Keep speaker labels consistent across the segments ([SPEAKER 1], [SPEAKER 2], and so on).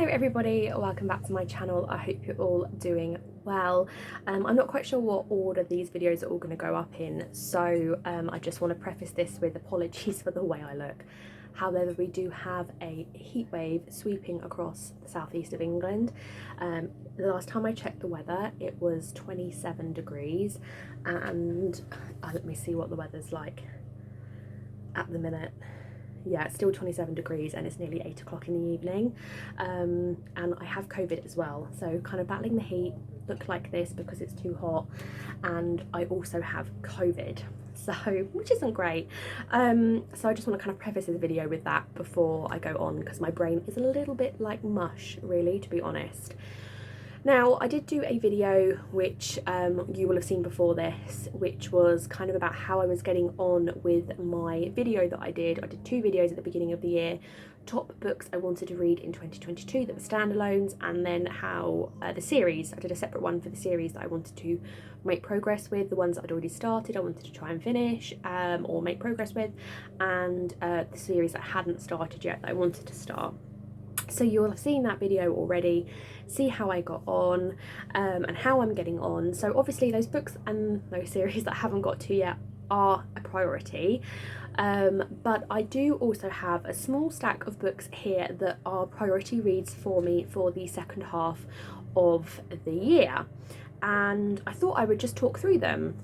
[SPEAKER 1] Hello everybody, welcome back to my channel. I hope you're all doing well. I'm not quite sure what order these videos are all going to go up in, so I just want to preface this with apologies for the way I look. However, we do have a heat wave sweeping across the southeast of England. The last time I checked the weather, it was 27 degrees, and let me see what the weather's like at the minute. Yeah, it's still 27 degrees and it's nearly 8 o'clock in the evening, and I have COVID as well, so kind of battling the heat. Look like this because it's too hot, and I also have COVID, so which isn't great. So I just want to kind of preface this video with that before I go on, because my brain is a little bit like mush, really, to be honest. Now, I did do a video which you will have seen before this, which was kind of about how I was getting on with my video that I did. I did two videos at the beginning of the year: top books I wanted to read in 2022 that were standalones, and then how the series, I did a separate one for the series that I wanted to make progress with, the ones that I'd already started I wanted to try and finish or make progress with, and the series that I hadn't started yet that I wanted to start. So you'll have seen that video already, see how I got on and how I'm getting on. So obviously those books and those series that I haven't got to yet are a priority, but I do also have a small stack of books here that are priority reads for me for the second half of the year, and I thought I would just talk through them.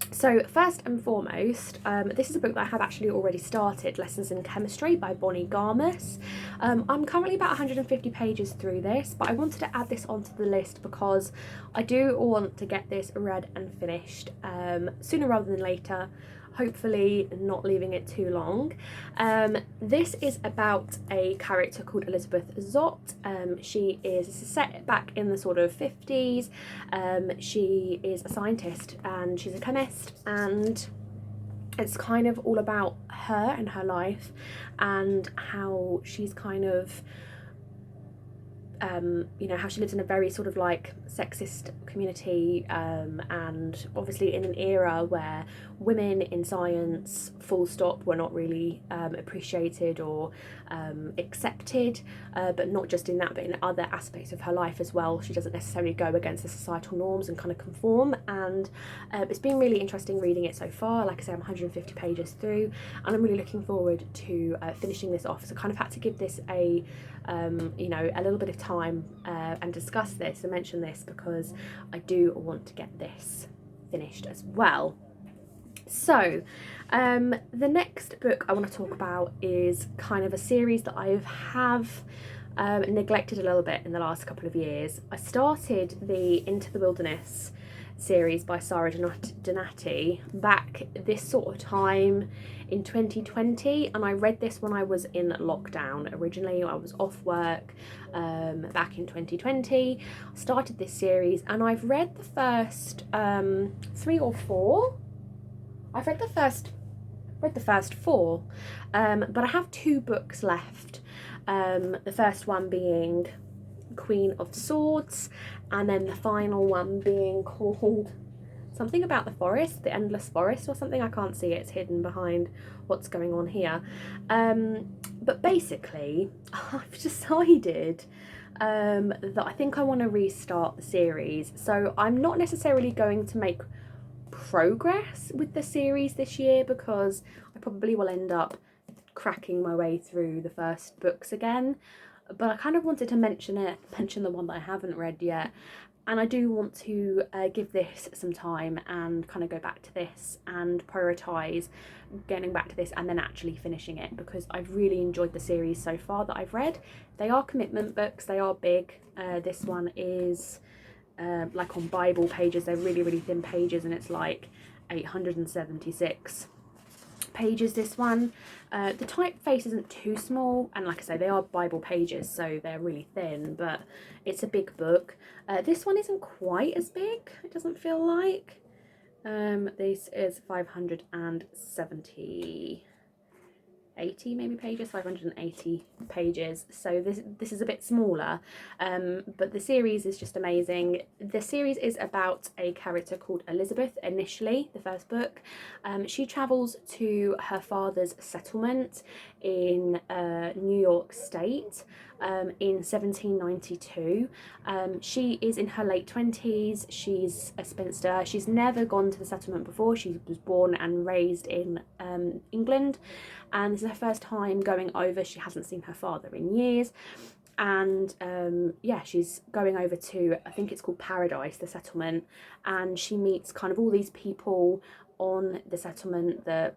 [SPEAKER 1] So first and foremost, this is a book that I have actually already started, Lessons in Chemistry by Bonnie Garmus. I'm currently about 150 pages through this, but I wanted to add this onto the list because I do want to get this read and finished sooner rather than later, hopefully not leaving it too long. This is about a character called Elizabeth Zott. She is set back in the sort of 50s. She is a scientist and she's a chemist, and it's kind of all about her and her life and how she's kind of you know, how she lives in a very sort of like sexist community, and obviously in an era where women in science, full stop, were not really appreciated or accepted, but not just in that, but in other aspects of her life as well. She doesn't necessarily go against the societal norms and kind of conform, and it's been really interesting reading it so far. Like I say, I'm 150 pages through and I'm really looking forward to finishing this off. So I kind of had to give this a you know, a little bit of time and discuss this and mention this because I do want to get this finished as well. So the next book I want to talk about is kind of a series that I have neglected a little bit in the last couple of years. I started the Into the Wilderness series by Sara Donati back this sort of time in 2020, and I read this when I was in lockdown. Originally I was off work back in 2020. I started this series and I've read the first 3 or 4. I've read the first 4, but I have 2 books left. The first one being Queen of Swords, and then the final one being called something about the forest, the endless forest or something. I can't see it, it's hidden behind what's going on here, but basically I've decided that I think I want to restart the series. So I'm not necessarily going to make progress with the series this year because I probably will end up cracking my way through the first books again, but I kind of wanted to mention the one that I haven't read yet, and I do want to give this some time and kind of go back to this and prioritise getting back to this and then actually finishing it, because I've really enjoyed the series so far that I've read. They are commitment books, they are big. This one is like on Bible pages, they're really, really thin pages, and it's like 876 pages, this one. The typeface isn't too small, and like I say, they are Bible pages, so they're really thin, but it's a big book. This one isn't quite as big, it doesn't feel like. This is 580 maybe pages, 580 pages, so this is a bit smaller, but the series is just amazing. The series is about a character called Elizabeth. Initially, the first book, she travels to her father's settlement in New York State in 1792. She is in her late 20s. She's a spinster. She's never gone to the settlement before. She was born and raised in England, and this is her first time going over. She hasn't seen her father in years. And yeah, she's going over to, I think it's called Paradise, the settlement, and she meets kind of all these people on the settlement that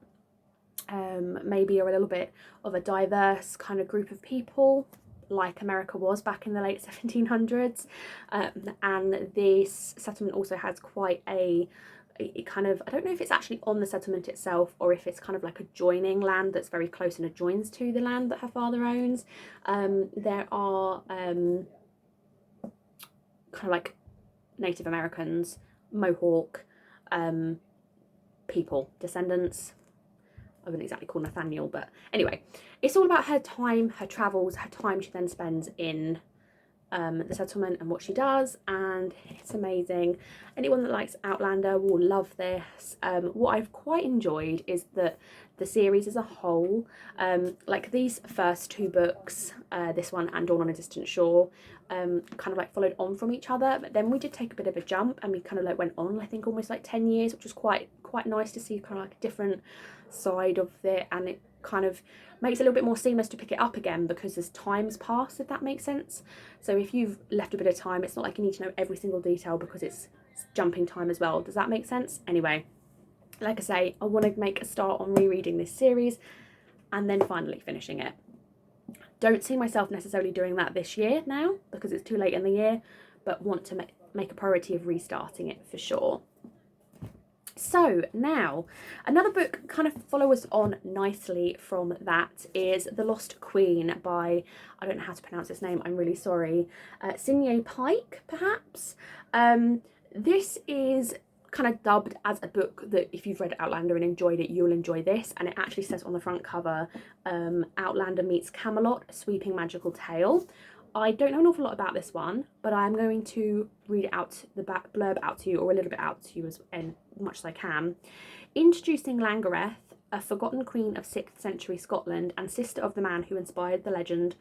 [SPEAKER 1] maybe are a little bit of a diverse kind of group of people, like America was back in the late 1700s. And this settlement also has quite a kind of, I don't know if it's actually on the settlement itself or if it's kind of like adjoining land that's very close and adjoins to the land that her father owns. There are kind of like Native Americans, Mohawk people, descendants. I wouldn't exactly call Nathaniel, but anyway, it's all about her time, her travels, her time she then spends in the settlement and what she does, and it's amazing. Anyone that likes Outlander will love this. What I've quite enjoyed is that the series as a whole, like these first two books, this one and Dawn on a Distant Shore, kind of like followed on from each other, but then we did take a bit of a jump and we kind of like went on, I think almost like 10 years, which was quite nice to see kind of like a different side of it, and it kind of makes it a little bit more seamless to pick it up again because as time's passed, if that makes sense. So if you've left a bit of time, it's not like you need to know every single detail because it's jumping time as well. Does that make sense? Anyway, like I say, I want to make a start on rereading this series and then finally finishing it. Don't see myself necessarily doing that this year now because it's too late in the year, but want to make a priority of restarting it for sure. So now, another book kind of follows on nicely from that is The Lost Queen by, I don't know how to pronounce this name, I'm really sorry, Sinye Pike, perhaps. This is kind of dubbed as a book that if you've read Outlander and enjoyed it, you'll enjoy this, and it actually says on the front cover, Outlander meets Camelot, a sweeping magical tale. I don't know an awful lot about this one, but I'm going to read it out, the back blurb out to you, or a little bit out to you as much as I can. Introducing Langareth, a forgotten queen of 6th century Scotland and sister of the man who inspired the legend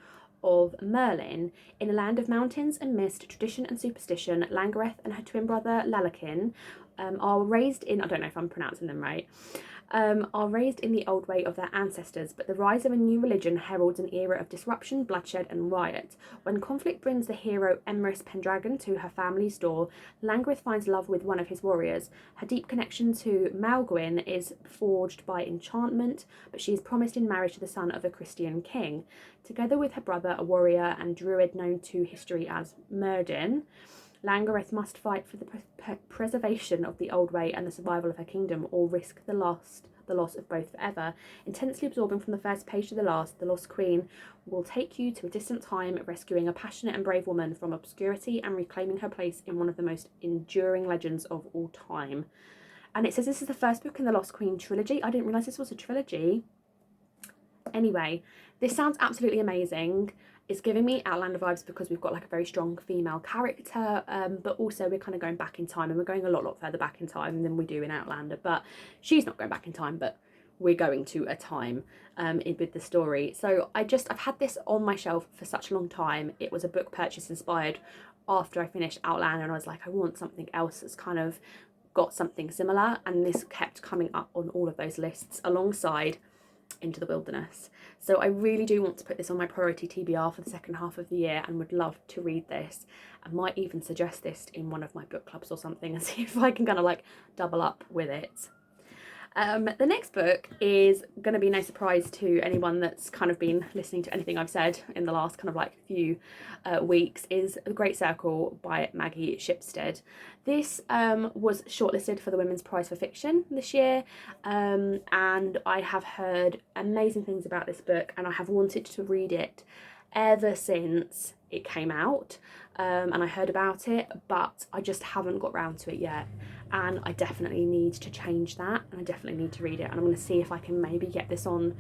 [SPEAKER 1] of Merlin. In a land of mountains and mist, tradition and superstition, Langareth and her twin brother Lalakin are raised in, I don't know if I'm pronouncing them right, are raised in the old way of their ancestors, but the rise of a new religion heralds an era of disruption, bloodshed and riot. When conflict brings the hero Emrys Pendragon to her family's door, Langareth finds love with one of his warriors. Her deep connection to Maelgwyn is forged by enchantment, but she is promised in marriage to the son of a Christian king. Together with her brother, a warrior and druid known to history as Myrddin, Langareth must fight for the preservation of the old way and the survival of her kingdom, or risk the loss of both forever. Intensely absorbing from the first page to the last, The Lost Queen will take you to a distant time, rescuing a passionate and brave woman from obscurity and reclaiming her place in one of the most enduring legends of all time. And it says this is the first book in the Lost Queen trilogy. I didn't realise this was a trilogy. Anyway, this sounds absolutely amazing. It's giving me Outlander vibes because we've got like a very strong female character, but also we're kind of going back in time, and we're going a lot further back in time than we do in Outlander. But she's not going back in time, but we're going to a time with the story. So I've had this on my shelf for such a long time. It was a book purchase inspired after I finished Outlander, and I was like, I want something else that's kind of got something similar, and this kept coming up on all of those lists alongside Into the Wilderness. So I really do want to put this on my priority TBR for the second half of the year and would love to read this. I might even suggest this in one of my book clubs or something and see if I can kind of like double up with it. The next book is going to be no surprise to anyone that's kind of been listening to anything I've said in the last kind of like few weeks, is The Great Circle by Maggie Shipstead. This was shortlisted for the Women's Prize for Fiction this year, and I have heard amazing things about this book, and I have wanted to read it ever since it came out, and I heard about it, but I just haven't got round to it yet. And I definitely need to change that, and I definitely need to read it, and I'm going to see if I can maybe get this on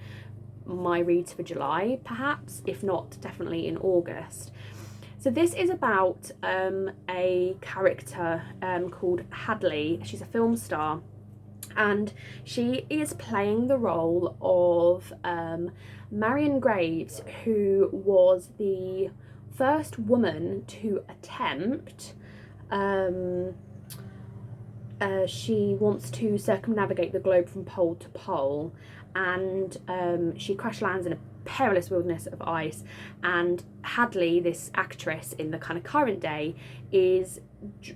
[SPEAKER 1] my reads for July perhaps, if not definitely in August. So this is about a character called Hadley. She's a film star, and she is playing the role of Marion Graves, who was the first woman to attempt. She wants to circumnavigate the globe from pole to pole, and she crash lands in a perilous wilderness of ice. And Hadley, this actress in the kind of current day, is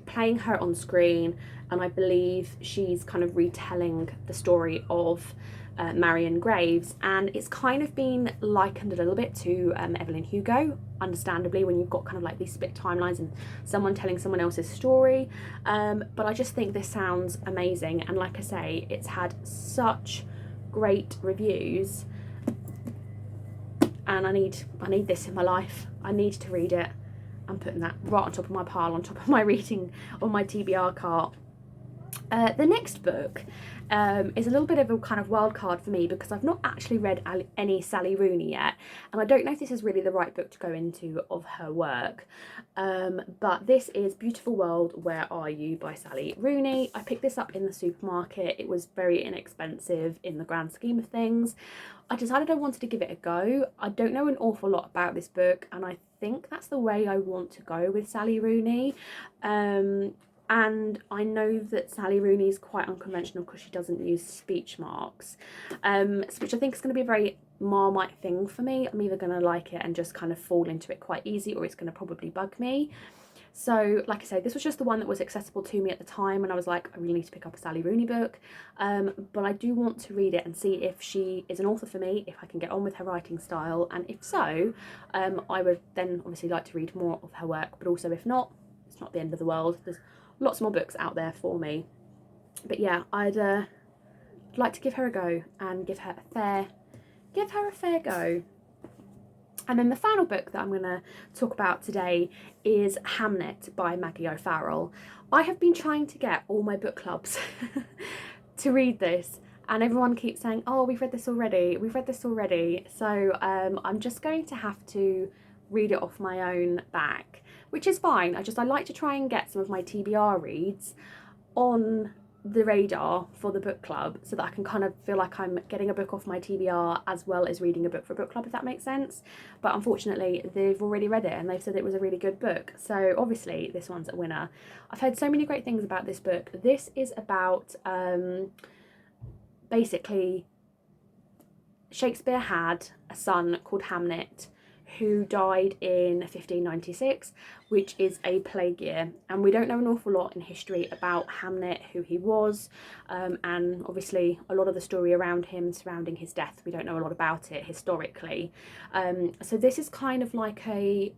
[SPEAKER 1] playing her on screen, and I believe she's kind of retelling the story of Marion Graves, and it's kind of been likened a little bit to Evelyn Hugo, understandably, when you've got kind of like these split timelines and someone telling someone else's story. But I just think this sounds amazing, and like I say, it's had such great reviews, and I need this in my life. I need to read it. I'm putting that right on top of my pile, on top of my reading on my TBR cart. The next book is a little bit of a kind of wild card for me, because I've not actually read any Sally Rooney yet, and I don't know if this is really the right book to go into of her work. But this is Beautiful World, Where Are You by Sally Rooney. I picked this up in the supermarket. It was very inexpensive in the grand scheme of things. I decided I wanted to give it a go. I don't know an awful lot about this book, and I think that's the way I want to go with Sally Rooney. And I know that Sally Rooney is quite unconventional because she doesn't use speech marks, which I think is going to be a very Marmite thing for me. I'm either going to like it and just kind of fall into it quite easy, or it's going to probably bug me. So like I say, this was just the one that was accessible to me at the time, and I was like, I really need to pick up a Sally Rooney book. But I do want to read it and see if she is an author for me, if I can get on with her writing style, and if so, I would then obviously like to read more of her work. But also, if not, it's not the end of the world. There's lots more books out there for me. But yeah, I'd like to give her a go and give her a fair go. And then the final book that I'm going to talk about today is Hamlet by Maggie O'Farrell. I have been trying to get all my book clubs to read this, and everyone keeps saying, oh, we've read this already. So I'm just going to have to read it off my own back, which is fine. I like to try and get some of my TBR reads on the radar for the book club, so that I can kind of feel like I'm getting a book off my TBR as well as reading a book for a book club, if that makes sense. But unfortunately, they've already read it and they've said it was a really good book, so obviously this one's a winner. I've heard so many great things about this book. This is about basically Shakespeare had a son called Hamlet who died in 1596, which is a plague year, and we don't know an awful lot in history about Hamlet, who he was, and obviously a lot of the story around him surrounding his death, we don't know a lot about it historically. So this is kind of like a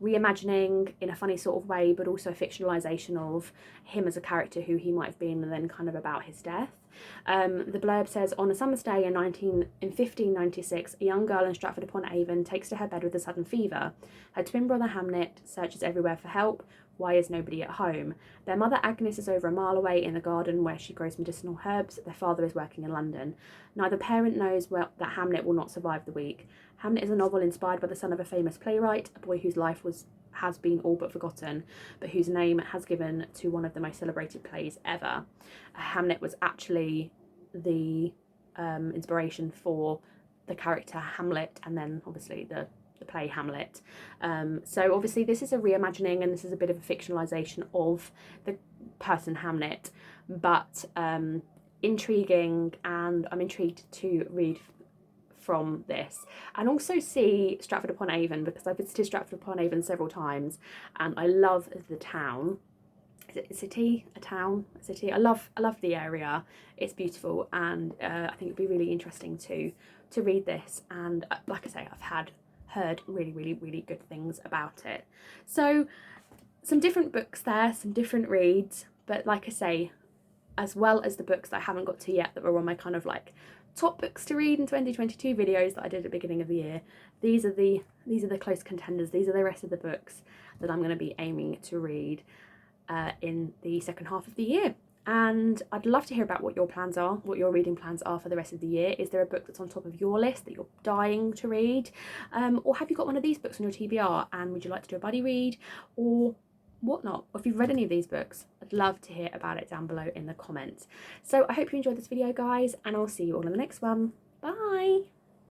[SPEAKER 1] reimagining in a funny sort of way, but also a fictionalisation of him as a character, who he might have been, and then kind of about his death. The blurb says, on a summer's day in 1596, a young girl in Stratford-upon-Avon takes to her bed with a sudden fever. Her twin brother Hamlet searches everywhere for help. Why is nobody at home? Their mother Agnes is over a mile away in the garden where she grows medicinal herbs. Their father is working in London. Neither parent knows that Hamlet will not survive the week. Hamlet is a novel inspired by the son of a famous playwright, a boy whose life has been all but forgotten, but whose name has given to one of the most celebrated plays ever. Hamlet was actually the inspiration for the character Hamlet, and then obviously the play Hamlet. So obviously this is a reimagining, and this is a bit of a fictionalisation of the person Hamlet, but intriguing, and I'm intrigued to read from this and also see Stratford-upon-Avon, because I've visited Stratford-upon-Avon several times and I love the town. Is it a city? A town? A city? I love the area. It's beautiful, and I think it'd be really interesting to read this, and like I say, I've heard really good things about it. So some different books there, some different reads, but like I say, as well as the books that I haven't got to yet that were on my kind of like top books to read in 2022 videos that I did at the beginning of the year, these are the close contenders. These are the rest of the books that I'm going to be aiming to read in the second half of the year. And I'd love to hear about what your plans are, what your reading plans are for the rest of the year. Is there a book that's on top of your list that you're dying to read? Or have you got one of these books on your TBR and would you like to do a buddy read? Or whatnot. Or if you've read any of these books, I'd love to hear about it down below in the comments. So I hope you enjoyed this video, guys, and I'll see you all in the next one. Bye!